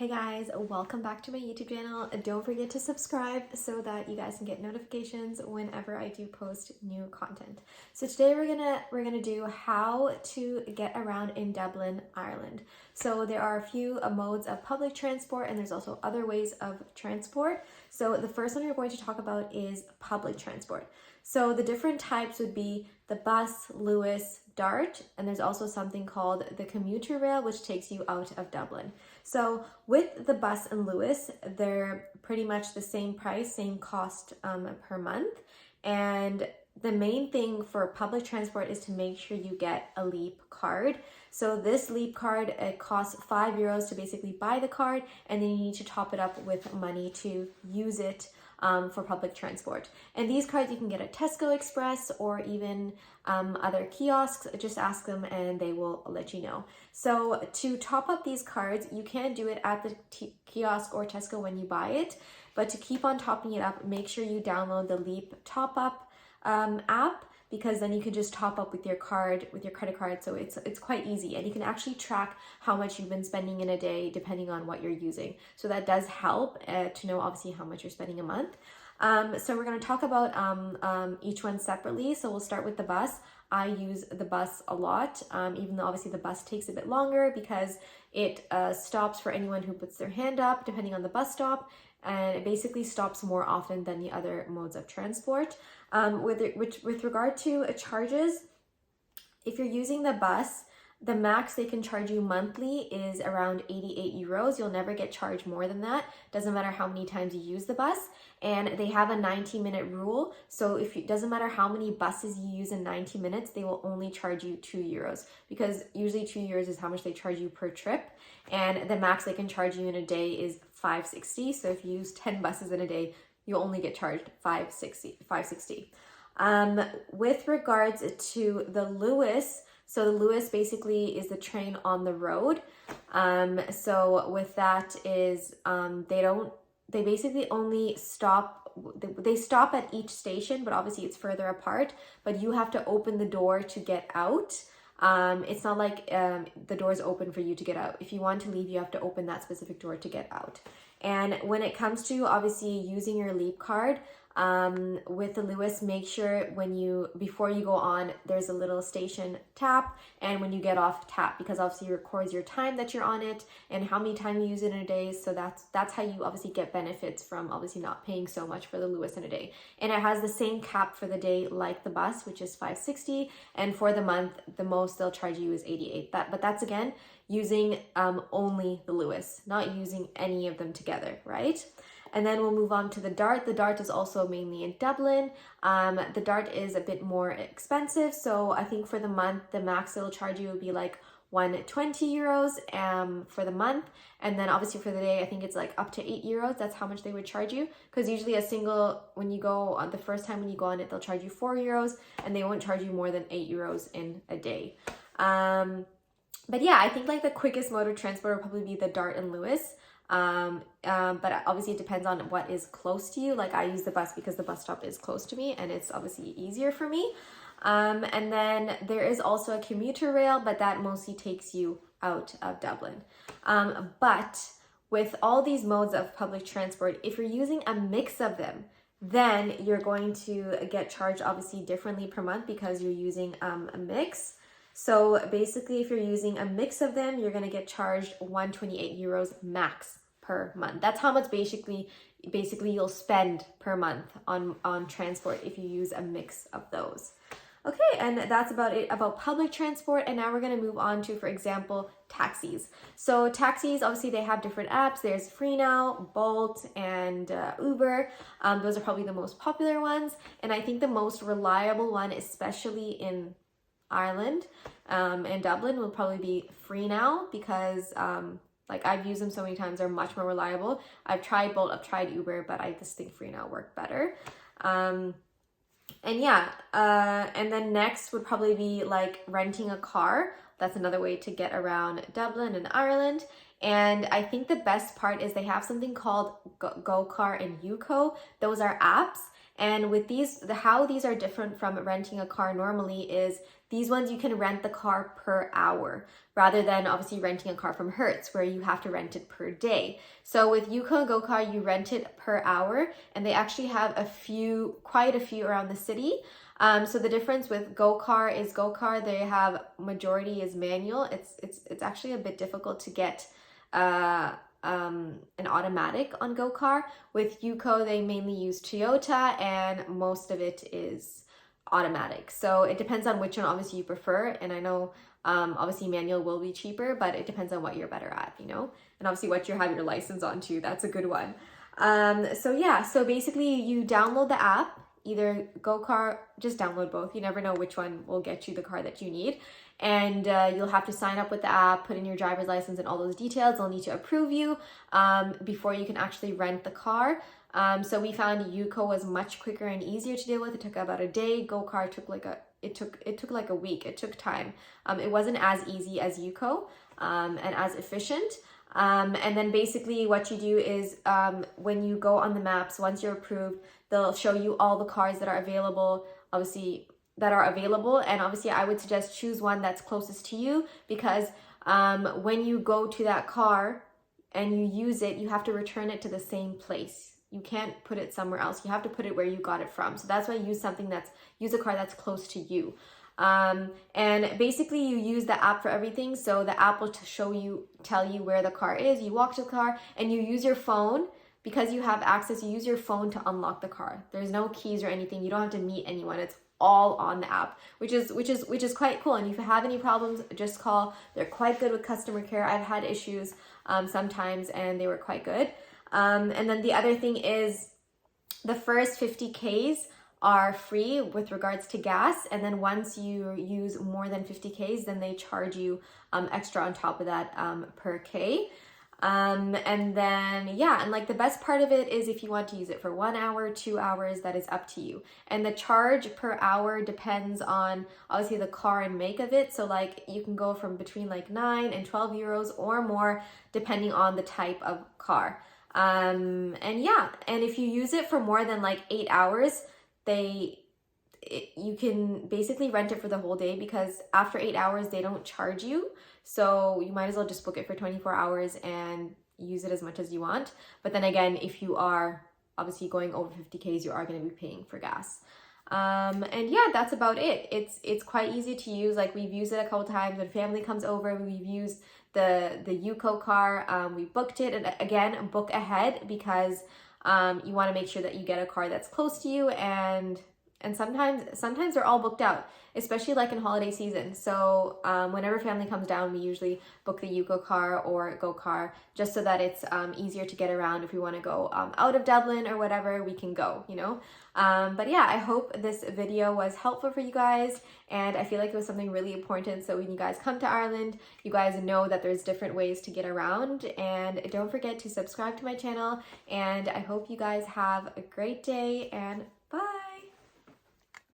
Hey guys, welcome back to my YouTube channel. Don't forget to subscribe so that you guys can get notifications whenever I do post new content. So today we're gonna do how to get around in Dublin, Ireland. So there are a few modes of public transport and there's also other ways of transport. So the first one we're going to talk about is public transport. So the different types would be the bus, Lewis, Dart, and there's also something called the commuter rail, which takes you out of Dublin. So with the bus and Lewis, they're pretty much the same price, same cost per month. And the main thing for public transport is to make sure you get a Leap card. So this Leap card, it costs €5 to basically buy the card, and then you need to top it up with money to use it for public transport. And these cards you can get at Tesco Express or even other kiosks. Just ask them and they will let you know. So to top up these cards, you can do it at the kiosk or Tesco when you buy it, but to keep on topping it up, make sure you download the Leap Top Up app, because then you can just top up with your card, with your credit card. So it's quite easy, and you can actually track how much you've been spending in a day depending on what you're using. So that does help to know obviously how much you're spending a month. So we're going to talk about each one separately. So we'll start with the bus. I use the bus a lot, even though obviously the bus takes a bit longer because it stops for anyone who puts their hand up depending on the bus stop, and it basically stops more often than the other modes of transport. With regard to charges, if you're using the bus, the max they can charge you monthly is around €88. You'll never get charged more than that. Doesn't matter how many times you use the bus. And they have a 90-minute rule. So it doesn't matter how many buses you use in 90 minutes, they will only charge you €2, because usually €2 is how much they charge you per trip. And the max they can charge you in a day is $5.60. So if you use 10 buses in a day, you'll only get charged $5.60. With regards to the Lewis, so the Lewis basically is the train on the road. So with that is they basically only stop, they stop at each station, but obviously it's further apart, but you have to open the door to get out. It's not like the door is open for you to get out. If you want to leave, you have to open that specific door to get out. And when it comes to obviously using your Leap card, with the Lewis, make sure before you go on, there's a little station tap, and when you get off, tap, because obviously it records your time that you're on it and how many times you use it in a day. So that's how you obviously get benefits from obviously not paying so much for the Lewis in a day. And it has the same cap for the day like the bus, which is $5.60, and for the month, the most they'll charge you is $88. But that's again using only the Lewis, not using any of them together, right? And then we'll move on to the Dart. The Dart is also mainly in Dublin. The Dart is a bit more expensive. So I think for the month, the max they'll charge you would be like €120 for the month. And then obviously for the day, I think it's like up to €8. That's how much they would charge you. Because usually when you go on the first time when you go on it, they'll charge you €4, and they won't charge you more than €8 in a day. But yeah, I think like the quickest mode of transport will probably be the Dart and Lewis. But obviously it depends on what is close to you. Like I use the bus because the bus stop is close to me and it's obviously easier for me. And then there is also a commuter rail, but that mostly takes you out of Dublin. But with all these modes of public transport, if you're using a mix of them, then you're going to get charged obviously differently per month because you're using a mix. So basically, if you're using a mix of them, you're going to get charged €128 max per month. That's how much basically you'll spend per month on transport if you use a mix of those. Okay, and that's about it about public transport. And now we're going to move on to, for example, taxis. So taxis, obviously they have different apps. There's FreeNow, Bolt, and Uber. Those are probably the most popular ones. And I think the most reliable one, especially in Ireland and Dublin, will probably be FreeNow, because like I've used them so many times, they're much more reliable. I've tried Bolt, I've tried Uber, but I just think FreeNow worked better. And then next would probably be like renting a car. That's another way to get around Dublin and Ireland. And I think the best part is they have something called GoCar and UCO. Those are apps. And with these, how these are different from renting a car normally is these ones you can rent the car per hour rather than obviously renting a car from Hertz where you have to rent it per day. So with Yuko and GoCar, you rent it per hour, and they actually have quite a few around the city. So the difference with GoCar is GoCar, they have majority is manual. It's actually a bit difficult to get an automatic on GoCar. With Yuko, they mainly use Toyota, and most of it is automatic. So it depends on which one obviously you prefer. And I know obviously manual will be cheaper, but it depends on what you're better at, you know, and obviously what you have your license on too. That's a good one. So yeah, so basically you download the app, either GoCar, just download both. You never know which one will get you the car that you need. And you'll have to sign up with the app, put in your driver's license and all those details. They'll need to approve you before you can actually rent the car. So we found Yuko was much quicker and easier to deal with. It took about a day. GoCar took like a week. It took time. It wasn't as easy as Yuko and as efficient. And then basically what you do is when you go on the maps, once you're approved, they'll show you all the cars that are available, and obviously I would suggest choose one that's closest to you, because when you go to that car and you use it, you have to return it to the same place. You can't put it somewhere else. You have to put it where you got it from. So that's why use a car that's close to you. And basically you use the app for everything. So the app will tell you where the car is. You walk to the car and you use your phone. Because you have access, you use your phone to unlock the car. There's no keys or anything. You don't have to meet anyone. It's all on the app, which is quite cool. And if you have any problems, just call. They're quite good with customer care. I've had issues sometimes, and they were quite good. And then the other thing is the first 50 Ks are free with regards to gas, and then once you use more than 50 Ks, then they charge you extra on top of that per K. And then, yeah, and like the best part of it is if you want to use it for 1 hour, 2 hours, that is up to you. And the charge per hour depends on obviously the car and make of it. So like you can go from between like 9 and 12 euros or more, depending on the type of car. And yeah, and if you use it for more than like 8 hours, you can basically rent it for the whole day, because after 8 hours, they don't charge you. So you might as well just book it for 24 hours and use it as much as you want. But then again, if you are obviously going over 50 Ks, you are going to be paying for gas. And yeah, that's about it. It's quite easy to use. Like we've used it a couple times when family comes over. We've used the Yuko car. We booked it, and again, book ahead, because you want to make sure that you get a car that's close to you, and sometimes they're all booked out, especially like in holiday season. So whenever family comes down, we usually book the Yuko car or GoCar, just so that it's easier to get around. If we want to go out of Dublin or whatever, we can go, you know. But yeah, I hope this video was helpful for you guys, and I feel like it was something really important. So when you guys come to Ireland, you guys know that there's different ways to get around. And don't forget to subscribe to my channel, and I hope you guys have a great day, and